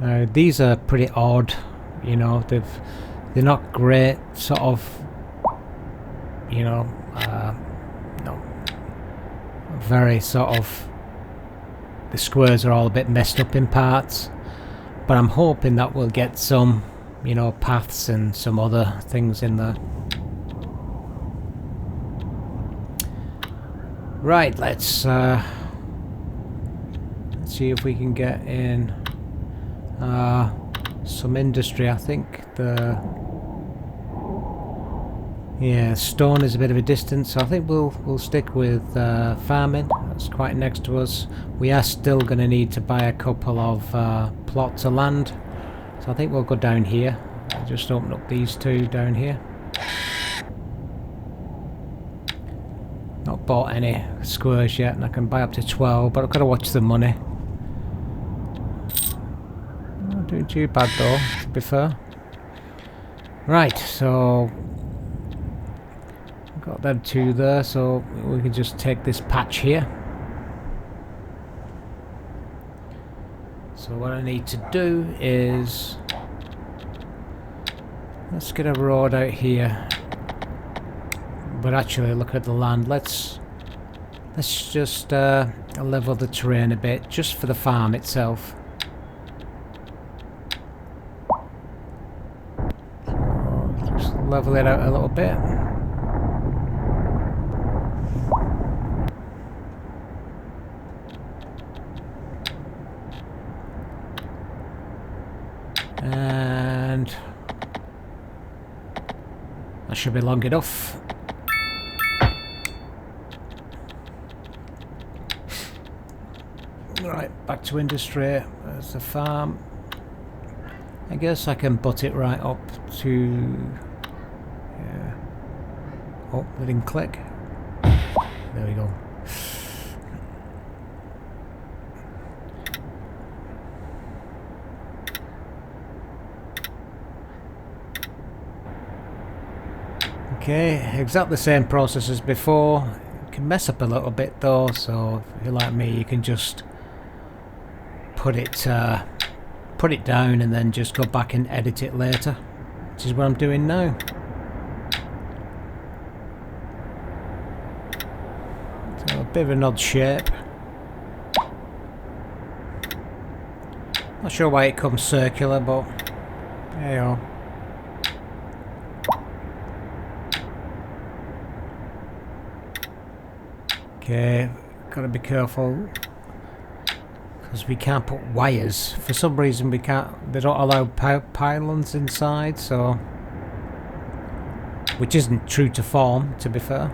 Now these are pretty odd, you know, they're not great sort of, you know, no, very sort of, the squares are all a bit messed up in parts, but I'm hoping that we'll get some, you know, paths and some other things in there. Right, let's see if we can get in some industry. I think yeah, stone is a bit of a distance, so I think we'll stick with farming. That's quite next to us. We are still going to need to buy a couple of plots of land, so I think we'll go down here. I'll just open up these two down here. Not bought any squares yet, and I can buy up to 12, but I've got to watch the money. Not doing too bad though, to be fair. Right, so got them two there, so we can just take this patch here. So what I need to do is, let's get a road out here. But actually, look at the land. Let's just level the terrain a bit, just for the farm itself. So just level it out a little bit. And that should be long enough. Right, back to industry. There's the farm. I guess I can butt it right up to... yeah. Oh, it didn't click. There we go. Okay, exactly the same process as before. You can mess up a little bit though, so if you're like me, you can just put it down and then just go back and edit it later, which is what I'm doing now. So a bit of an odd shape. Not sure why it comes circular, but there you are. Okay, gotta be careful because we can't put wires. For some reason we can't, they don't allow pylons inside, so, which isn't true to form, to be fair.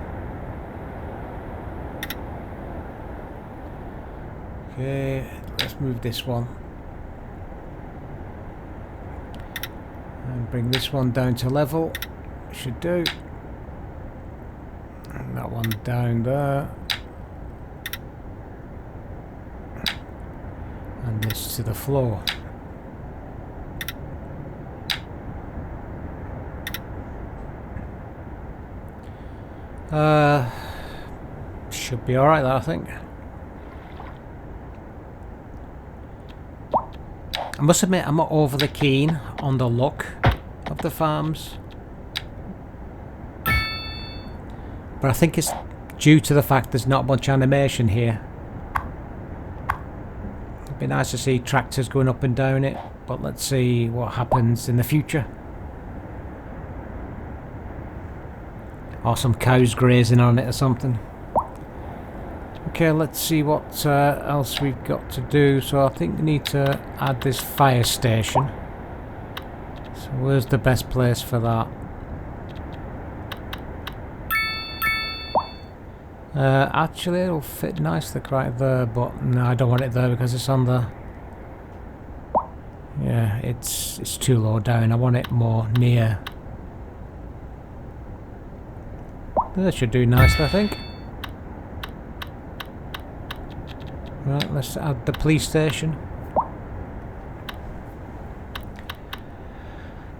Okay, let's move this one and bring this one down to level. Should do. And that one down there. And this to the floor. Should be alright, I think. I must admit, I'm not overly keen on the look of the farms, but I think it's due to the fact there's not much animation here. It'd be nice to see tractors going up and down it, but let's see what happens in the future. Or some cows grazing on it or something. Okay, let's see what else we've got to do. So I think we need to add this fire station. So where's the best place for that? Actually it'll fit nicely right there, but no, I don't want it there because it's on the... Yeah, it's too low down. I want it more near. That should do nicely, I think. Right, let's add the police station.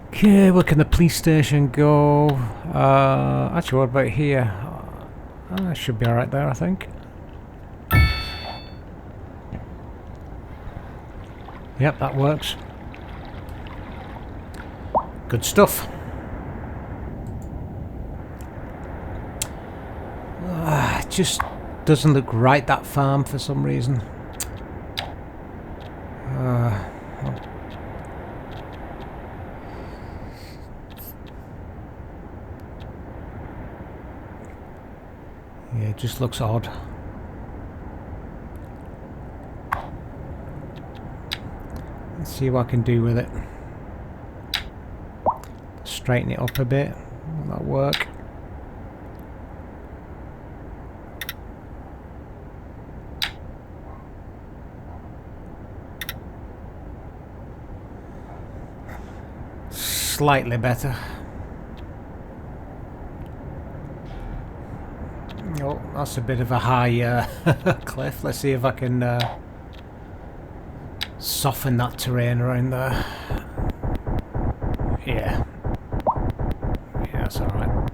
Okay, where can the police station go? Actually, what about here? Should be alright there, I think. Yep, that works. Good stuff. It just doesn't look right, that farm, for some reason. Yeah, it just looks odd. Let's see what I can do with it. Straighten it up a bit. Will that work? Slightly better. Oh, that's a bit of a high cliff. Let's see if I can soften that terrain around there. Yeah. Yeah, that's alright.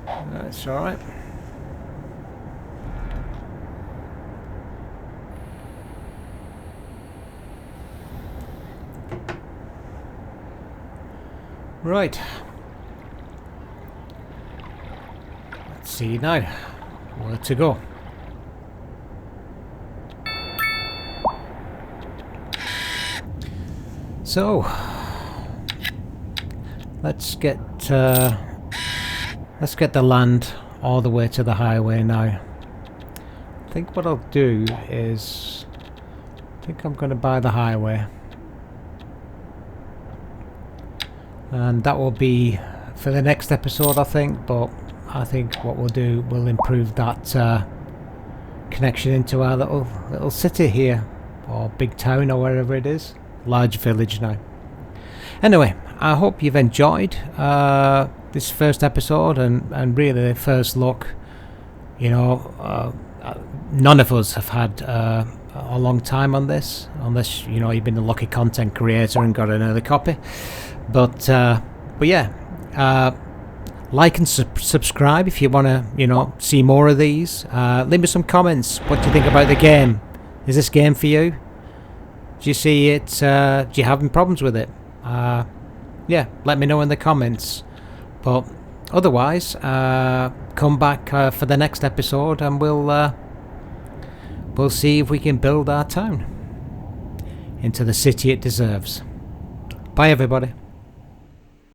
That's alright. Right. Let's see now where to go. So let's get the land all the way to the highway now. I think what I'll do is I'm going to buy the highway. And that will be for the next episode, I think, but I think what we'll do, we'll improve that connection into our little city here, or big town, or wherever it is. Large village now. Anyway, I hope you've enjoyed this first episode and really the first look. You know, none of us have had a long time on this, unless, you know, you've been a lucky content creator and got an early copy. But yeah, like and subscribe if you want to, you know, see more of these. Leave me some comments. What do you think about the game? Is this game for you? Do you see it? Do you have any problems with it? Yeah, let me know in the comments. But otherwise, come back for the next episode, and we'll see if we can build our town into the city it deserves. Bye, everybody.